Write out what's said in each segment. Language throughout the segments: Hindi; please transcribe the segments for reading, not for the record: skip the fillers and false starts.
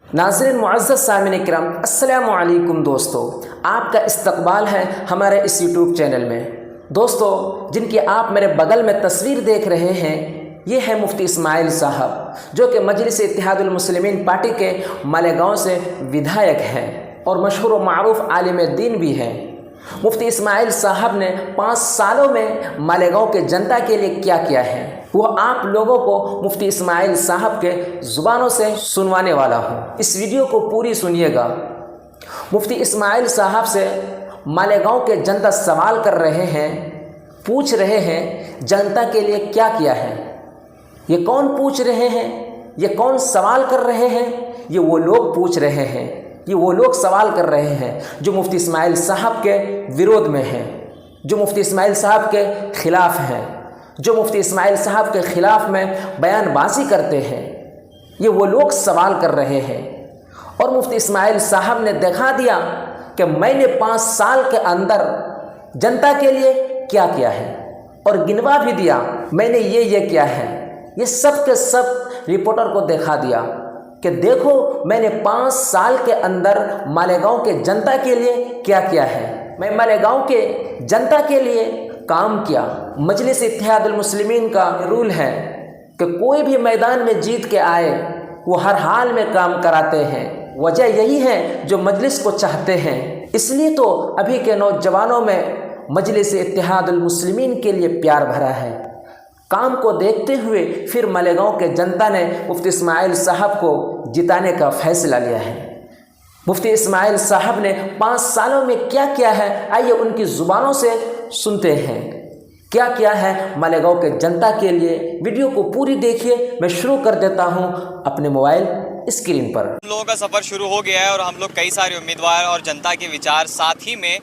नाज़रीन मुअज़्ज़ज़ सामिन इकराम, अस्सलामु अलैकुम दोस्तों, आपका इस्तकबाल है हमारे इस यूट्यूब चैनल में। दोस्तों, जिनकी आप मेरे बगल में तस्वीर देख रहे हैं, ये है मुफ्ती इस्माइल साहब, जो कि मजलिस इत्तेहादुल मुस्लिमीन पार्टी के मालेगांव से विधायक हैं और मशहूर व मारूफ आलिम दीन भी हैं। मुफ्ती इस्माइल साहब ने 5 सालों में मालेगांव के जनता के लिए क्या किया है, वो आप लोगों को मुफ्ती इस्माइल साहब के ज़ुबानों से सुनवाने वाला हूँ। इस वीडियो को पूरी सुनिएगा। मुफ्ती इस्माइल साहब से मालेगांव के जनता सवाल कर रहे हैं, पूछ रहे हैं जनता के लिए क्या किया है। ये कौन पूछ रहे हैं, ये कौन सवाल कर रहे हैं? ये वो लोग पूछ रहे हैं, ये वो लोग सवाल कर रहे हैं जो मुफ्ती इस्माइल साहब के विरोध में हैं, जो मुफ्ती इस्माइल साहब के ख़िलाफ़ हैं, जो मुफ्ती इस्माइल साहब के ख़िलाफ़ में बयानबाजी करते हैं। ये वो लोग सवाल कर रहे हैं और मुफ्ती इस्माइल साहब ने दिखा दिया कि मैंने 5 साल के अंदर जनता के लिए क्या किया है और गिनवा भी दिया, मैंने ये किया है। ये सब के सब रिपोर्टर को दिखा दिया कि देखो मैंने 5 साल के अंदर मालेगांव के जनता के लिए क्या किया है। मैं मालेगांव के जनता के लिए काम किया। मजलिस इत्तेहादुल मुस्लिमीन का रूल है कि कोई भी मैदान में जीत के आए वो हर हाल में काम कराते हैं। वजह यही है जो मजलिस को चाहते हैं। इसलिए तो अभी के नौजवानों में मजलिस इत्तेहादुल मुस्लिमीन के लिए प्यार भरा है। काम को देखते हुए फिर मालेगांव के जनता ने मुफ्ती इस्माइल साहब को जिताने का फैसला लिया है। मुफ्ती इस्माइल साहब ने 5 सालों में क्या किया है, आइए उनकी ज़ुबानों से सुनते हैं क्या किया है मालेगांव के जनता के लिए। वीडियो को पूरी देखिए। मैं शुरू कर देता हूं अपने मोबाइल स्क्रीन पर। हम लोगों का सफ़र शुरू हो गया है और हम लोग कई सारे उम्मीदवार और जनता के विचार, साथ ही में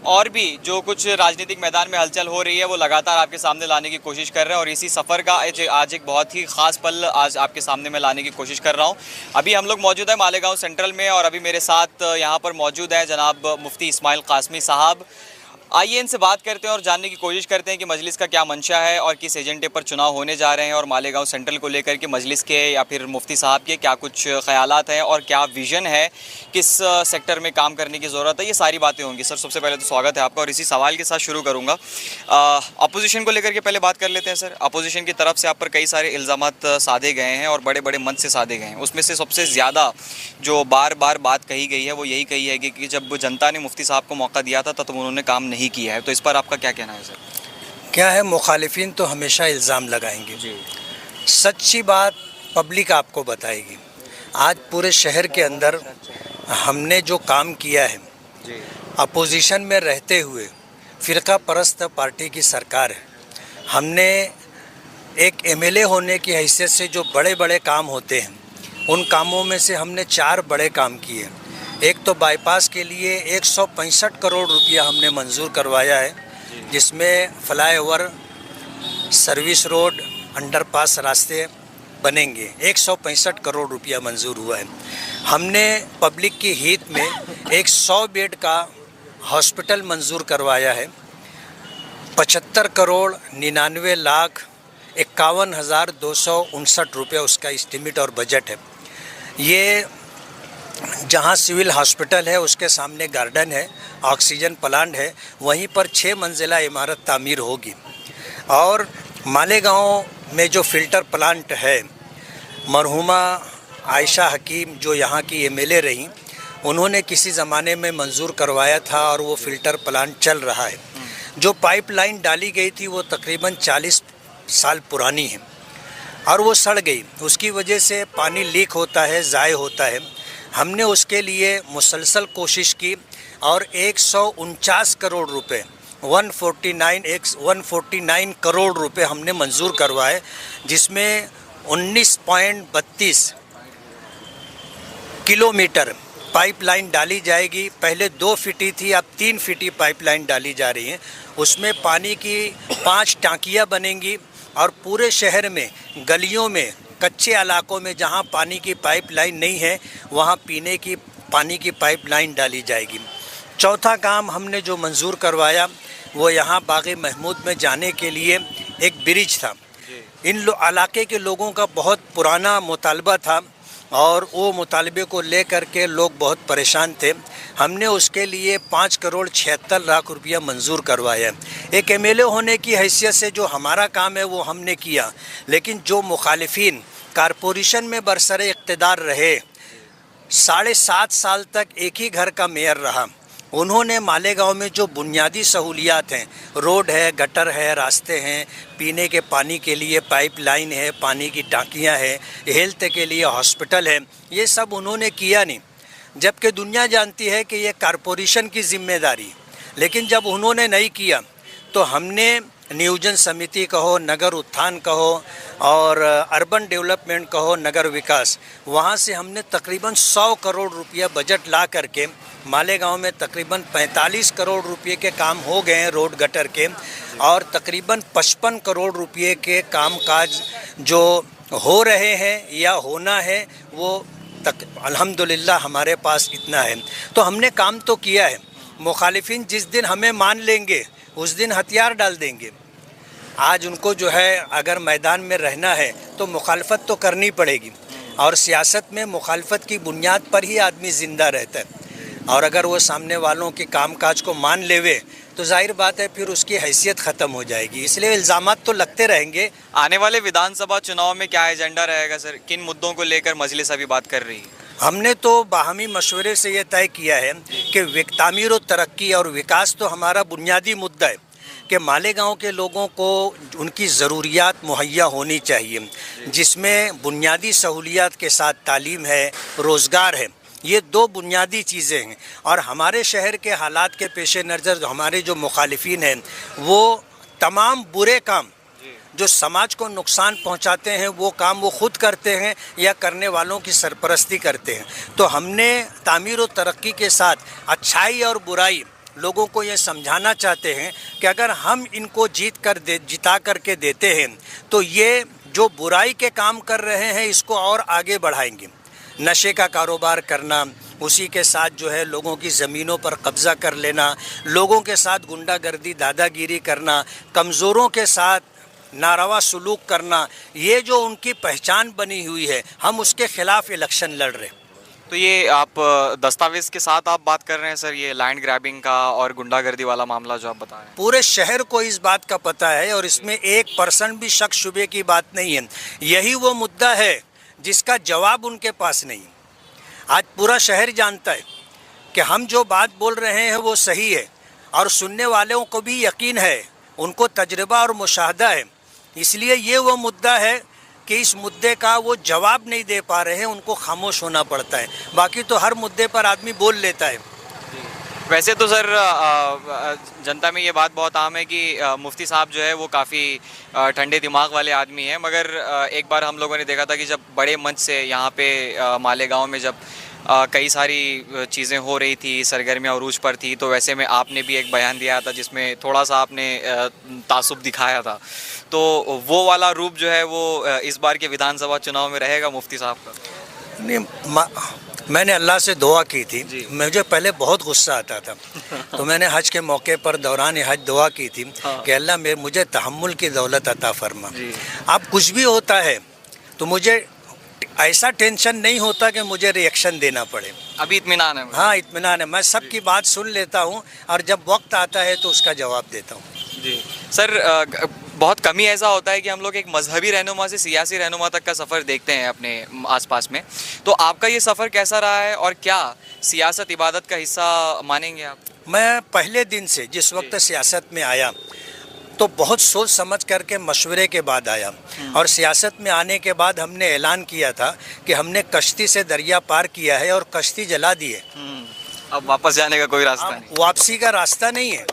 और भी जो कुछ राजनीतिक मैदान में हलचल हो रही है वो लगातार आपके सामने लाने की कोशिश कर रहे हैं। और इसी सफ़र का आज एक बहुत ही ख़ास पल आज आपके सामने मैं लाने की कोशिश कर रहा हूँ। अभी हम लोग मौजूद है मालेगांव सेंट्रल में और अभी मेरे साथ यहाँ पर मौजूद है जनाब मुफ्ती इस्माइल कासमी साहब। आइए इनसे बात करते हैं और जानने की कोशिश करते हैं कि मजलिस का क्या मंशा है और किस एजेंडे पर चुनाव होने जा रहे हैं, और मालेगांव सेंट्रल को लेकर के मजलिस के या फिर मुफ्ती साहब के क्या कुछ ख्यालात हैं और क्या विज़न है, किस सेक्टर में काम करने की ज़रूरत है, ये सारी बातें होंगी। सर, सबसे पहले तो स्वागत है आपका और इसी सवाल के साथ शुरू करूँगा। अपोजिशन को लेकर के पहले बात कर लेते हैं। सर, अपोजिशन की तरफ से आप पर कई सारे इल्ज़ामात साधे गए हैं और बड़े बड़े मंच से साधे गए हैं। उसमें से सबसे ज़्यादा जो बार बार बात कही गई है वो यही कही है कि जब जनता ने मुफ्ती साहब को मौका दिया था तब उन्होंने काम नहीं किया है। तो इस पर आपका क्या कहना है? सर, क्या है, मुखालिफिन तो हमेशा इल्ज़ाम लगाएंगे जी। सच्ची बात पब्लिक आपको बताएगी। आज पूरे शहर के अंदर हमने जो काम किया है, अपोजिशन में रहते हुए, फ़िरका परस्त पार्टी की सरकार है, हमने एक एमएलए होने की हैसियत से जो बड़े बड़े काम होते हैं उन कामों में से हमने 4 बड़े काम किए। एक तो बाईपास के लिए 165 करोड़ रुपया हमने मंजूर करवाया है, जिसमें फ्लाईओवर, सर्विस रोड, अंडरपास रास्ते बनेंगे। 165 करोड़ रुपया मंजूर हुआ है। हमने पब्लिक की हित में एक 100 बेड का हॉस्पिटल मंजूर करवाया है। 75 करोड़ 99 लाख 51,259 रुपये उसका एस्टीमेट और बजट है। ये जहाँ सिविल हॉस्पिटल है उसके सामने गार्डन है, ऑक्सीजन प्लांट है, वहीं पर 6 मंजिला इमारत तामीर होगी। और मालेगांव में जो फ़िल्टर प्लांट है, मरहुमा आयशा हकीम जो यहाँ की एमएलए रहीं, उन्होंने किसी ज़माने में मंजूर करवाया था और वो फ़िल्टर प्लांट चल रहा है। जो पाइपलाइन डाली गई थी वो तकरीबन 40 साल पुरानी है और वो सड़ गई। उसकी वजह से पानी लीक होता है, ज़ाय होता है। हमने उसके लिए मुसलसल कोशिश की और 149 करोड़ रुपए 149 करोड़ रुपए हमने मंजूर करवाए, जिसमें 19.32 किलोमीटर पाइपलाइन डाली जाएगी। पहले 2 फीटी थी, अब 3 फीटी पाइपलाइन डाली जा रही है। उसमें पानी की 5 टांकियाँ बनेंगी और पूरे शहर में गलियों में, कच्चे इलाकों में जहां पानी की पाइपलाइन नहीं है वहां पीने की पानी की पाइपलाइन डाली जाएगी। चौथा काम हमने जो मंजूर करवाया वो यहाँ बाग़ महमूद में जाने के लिए एक ब्रिज था। इन इलाके के लोगों का बहुत पुराना मुतालबा था और वो मुतालबे को ले कर के लोग बहुत परेशान थे। हमने उसके लिए 5,76,00,000 रुपया मंजूर करवाया। एक MLA होने की हैसियत से जो हमारा काम है वो हमने किया, लेकिन जो मुखालिफिन कारपोरेशन में बरसरे इक़्तिदार रहे, 7.5 साल तक एक ही घर का मेयर रहा, उन्होंने मालेगांव में जो बुनियादी सहूलियात हैं, रोड है, गटर है, रास्ते हैं, पीने के पानी के लिए पाइपलाइन है, पानी की टांकियां हैं, हेल्थ के लिए हॉस्पिटल है, ये सब उन्होंने किया नहीं। जबकि दुनिया जानती है कि ये कारपोरेशन की जिम्मेदारी, लेकिन जब उन्होंने नहीं किया तो हमने नियोजन समिति कहो, नगर उत्थान कहो और अर्बन डेवलपमेंट कहो, नगर विकास, वहाँ से हमने तकरीबन 100 करोड़ रुपया बजट ला करके मालेगांव में तकरीबन 45 करोड़ रुपये के काम हो गए हैं रोड गटर के, और तकरीबन 55 करोड़ रुपये के कामकाज जो हो रहे हैं या होना है वो अल्हम्दुलिल्लाह हमारे पास इतना है। तो हमने काम तो किया है। मुखालिफिन जिस दिन हमें मान लेंगे उस दिन हथियार डाल देंगे। आज उनको जो है अगर मैदान में रहना है तो मुखालफत तो करनी पड़ेगी, और सियासत में मुखालफत की बुनियाद पर ही आदमी ज़िंदा रहता है। और अगर वो सामने वालों के कामकाज को मान लेवे तो जाहिर बात है फिर उसकी हैसियत ख़त्म हो जाएगी। इसलिए इल्ज़ामात तो लगते रहेंगे। आने वाले विधानसभा चुनाव में क्या एजेंडा रहेगा सर? किन मुद्दों को लेकर मजलिस अभी बात कर रही है? हमने तो बाहमी मशवरे से ये तय किया है कि तामीर और तरक्की और विकास तो हमारा बुनियादी मुद्दा है कि मालेगांव के लोगों को उनकी ज़रूरियात मुहैया होनी चाहिए, जिसमें बुनियादी सहूलियात के साथ तालीम है, रोज़गार है। ये दो बुनियादी चीज़ें हैं। और हमारे शहर के हालात के पेश नज़र हमारे जो मुखालिफिन हैं वो तमाम बुरे काम जो समाज को नुकसान पहुंचाते हैं वो काम वो खुद करते हैं या करने वालों की सरपरस्ती करते हैं। तो हमने तामीर और तरक्की के साथ अच्छाई और बुराई लोगों को ये समझाना चाहते हैं कि अगर हम इनको जिता करके देते हैं तो ये जो बुराई के काम कर रहे हैं इसको और आगे बढ़ाएंगे। नशे का कारोबार करना, उसी के साथ जो है लोगों की ज़मीनों पर कब्ज़ा कर लेना, लोगों के साथ गुंडागर्दी दादागिरी करना, कमज़ोरों के साथ नारवा सलूक करना, ये जो उनकी पहचान बनी हुई है, हम उसके ख़िलाफ़ इलेक्शन लड़ रहे हैं। तो ये आप दस्तावेज़ के साथ आप बात कर रहे हैं सर, ये लैंड ग्रैबिंग का और गुंडागर्दी वाला मामला जो आप बता रहे हैं? पूरे शहर को इस बात का पता है और इसमें 1% भी शक शुबे की बात नहीं है। यही वो मुद्दा है जिसका जवाब उनके पास नहीं। आज पूरा शहर जानता है कि हम जो बात बोल रहे हैं वो सही है, और सुनने वालों को भी यकीन है, उनको तजर्बा और मुशाहदा है। इसलिए ये वो मुद्दा है कि इस मुद्दे का वो जवाब नहीं दे पा रहे हैं, उनको खामोश होना पड़ता है। बाकी तो हर मुद्दे पर आदमी बोल लेता है। वैसे तो सर जनता में ये बात बहुत आम है कि मुफ्ती साहब जो है वो काफ़ी ठंडे दिमाग वाले आदमी हैं, मगर एक बार हम लोगों ने देखा था कि जब बड़े मंच से यहाँ पे मालेगांव में जब कई सारी चीज़ें हो रही थी, सरगर्मियाँ उरूज पर थी, तो वैसे में आपने भी एक बयान दिया था जिसमें थोड़ा सा आपने तासुब दिखाया था। तो वो वाला रूप जो है वो इस बार के विधानसभा चुनाव में रहेगा मुफ्ती साहब का? नहीं, मैंने अल्लाह से दुआ की थी। मुझे पहले बहुत गुस्सा आता था तो मैंने हज के मौके पर दौरान हज दुआ की थी कि अल्लाह मुझे तहम्मुल की दौलत अता फरमा। अब कुछ भी होता है तो मुझे ऐसा टेंशन नहीं होता कि मुझे रिएक्शन देना पड़े। अभी इत्मीनान है? हाँ, इत्मीनान है। मैं सबकी बात सुन लेता हूँ और जब वक्त आता है तो उसका जवाब देता हूँ। जी सर, बहुत कमी ऐसा होता है कि हम लोग एक मजहबी रहनुमा से सियासी रहनुमा तक का सफ़र देखते हैं अपने आसपास में। तो आपका ये सफ़र कैसा रहा है और क्या सियासत इबादत का हिस्सा मानेंगे आप? मैं पहले दिन से जिस वक्त सियासत में आया तो बहुत सोच समझ करके मशवरे के बाद आया, और सियासत में आने के बाद हमने ऐलान किया था कि हमने कश्ती से दरिया पार किया है और कश्ती जला दी है। अब वापस जाने का कोई रास्ता नहीं, वापसी का रास्ता नहीं है।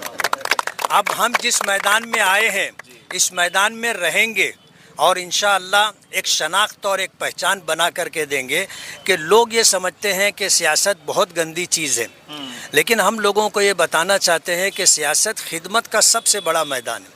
अब हम जिस मैदान में आए हैं इस मैदान में रहेंगे और इंशाअल्लाह एक शनाख्त और एक पहचान बना करके देंगे कि लोग ये समझते हैं कि सियासत बहुत गंदी चीज़ है, लेकिन हम लोगों को ये बताना चाहते हैं कि सियासत खिदमत का सबसे बड़ा मैदान है।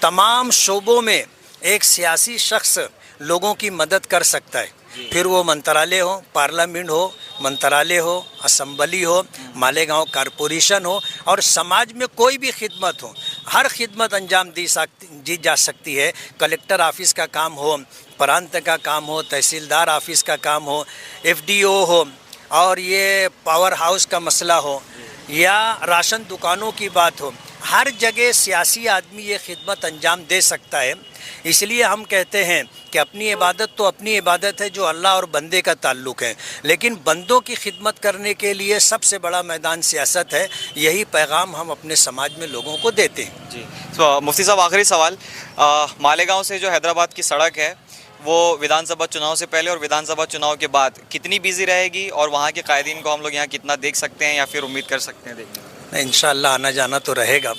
तमाम शोबों में एक सियासी शख्स लोगों की मदद कर सकता है, फिर वो मंत्रालय हो, पार्लियामेंट हो, मंत्रालय हो, असम्बली हो, मालेगांव कारपोरेशन हो और समाज में कोई भी खिदमत हो। हर खिदमत अंजाम दी जा सकती है। कलेक्टर ऑफिस का काम हो, प्रांत का काम हो, तहसीलदार ऑफिस का काम हो, FDO हो, और ये पावर हाउस का मसला हो, या राशन दुकानों की बात हो, हर जगह सियासी आदमी ये खिदमत अंजाम दे सकता है। इसलिए हम कहते हैं कि अपनी इबादत तो अपनी इबादत है जो अल्लाह और बंदे का ताल्लुक़ है, लेकिन बंदों की खिदमत करने के लिए सबसे बड़ा मैदान सियासत है। यही पैगाम हम अपने समाज में लोगों को देते हैं। जी, तो मुफ्ती साहब आखिरी सवाल, मालेगांव से जो हैदराबाद की सड़क है वो विधानसभा चुनाव से पहले और विधानसभा चुनाव के बाद कितनी बिजी रहेगी, और वहाँ के कायदीन को हम लोग यहाँ कितना देख सकते हैं या फिर उम्मीद कर सकते हैं देखने? नहीं, इंशाअल्लाह आना जाना तो रहेगा।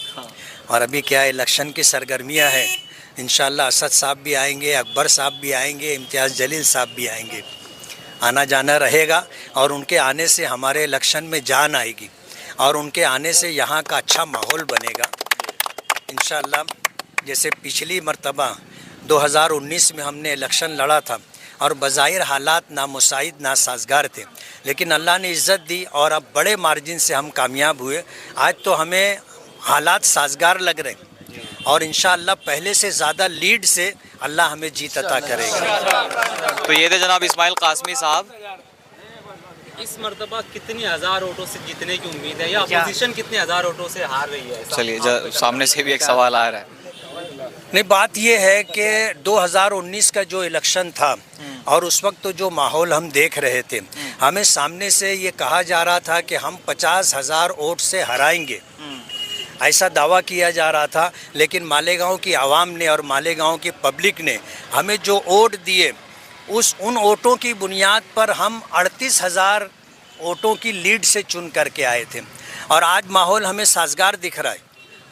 और अभी क्या इलेक्शन की सरगर्मियाँ हैं, इंशाअल्लाह असद साहब भी आएंगे, अकबर साहब भी आएंगे, इम्तियाज़ जलील साहब भी आएंगे। आना जाना रहेगा और उनके आने से हमारे इलेक्शन में जान आएगी और उनके आने से यहाँ का अच्छा माहौल बनेगा इंशाअल्लाह। जैसे पिछली मर्तबा 2019 में हमने इलेक्शन लड़ा था और बज़ाहिर हालात नामुसाइद नासाजगार थे, लेकिन अल्लाह ने इज़्ज़त दी और अब बड़े मार्जिन से हम कामयाब हुए। आज तो हमें हालात साजगार लग रहे हैं और इंशाअल्लाह पहले से ज़्यादा लीड से अल्लाह हमें जीत अता करेगा। तो ये थे जनाब इस्माइल कासमी साहब। इस मर्तबा कितनी हज़ार वोटों से जीतने की उम्मीद है या अपोजिशन कितने हज़ार वोटों से हार रही है? चलिए, सामने से भी एक सवाल आ रहा है। नहीं, बात ये है कि 2019 का जो इलेक्शन था और उस वक्त तो जो माहौल हम देख रहे थे, हमें सामने से ये कहा जा रहा था कि हम 50,000 वोट से हराएंगे, ऐसा दावा किया जा रहा था। लेकिन मालेगांव की आवाम ने और मालेगांव की पब्लिक ने हमें जो वोट दिए, उन वोटों की बुनियाद पर हम 38,000 वोटों की लीड से चुन करके आए थे और आज माहौल हमें साजगार दिख रहा है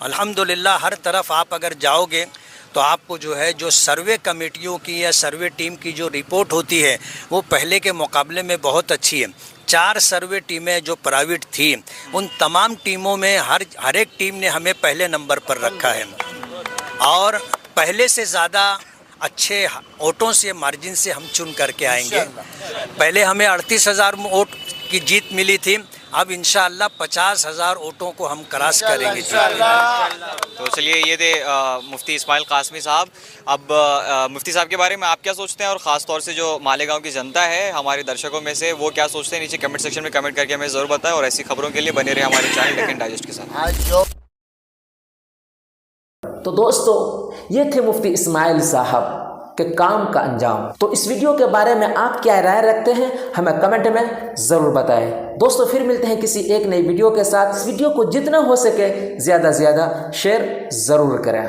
अल्हम्दुलिल्लाह। हर तरफ आप अगर जाओगे तो आपको जो है जो सर्वे कमेटियों की या सर्वे टीम की जो रिपोर्ट होती है वो पहले के मुकाबले में बहुत अच्छी है। 4 सर्वे टीमें जो प्राइवेट थी, उन तमाम टीमों में हर एक टीम ने हमें पहले नंबर पर रखा है और पहले से ज़्यादा अच्छे वोटों से मार्जिन से हम चुन करके आएंगे। पहले हमें 38,000 वोट की जीत मिली थी, अब इंशाअल्लाह 50,000 वोटों को हम क्रॉस करेंगे। तो चलिए, ये थे मुफ्ती इस्माइल कासमी साहब। अब मुफ्ती साहब के बारे में आप क्या सोचते हैं, और ख़ास तौर से जो मालेगांव की जनता है हमारे दर्शकों में से, वो क्या सोचते हैं, नीचे कमेंट सेक्शन में कमेंट करके हमें ज़रूर बताएं। और ऐसी खबरों के लिए बने रहे हमारे चैनल डेक्कन डाइजेस्ट के साथ। तो दोस्तों, ये थे मुफ्ती इस्माइल साहब के काम का अंजाम। तो इस वीडियो के बारे में आप क्या राय रखते हैं, हमें कमेंट में ज़रूर बताएं। दोस्तों, फिर मिलते हैं किसी एक नई वीडियो के साथ। इस वीडियो को जितना हो सके ज़्यादा से ज़्यादा शेयर ज़रूर करें।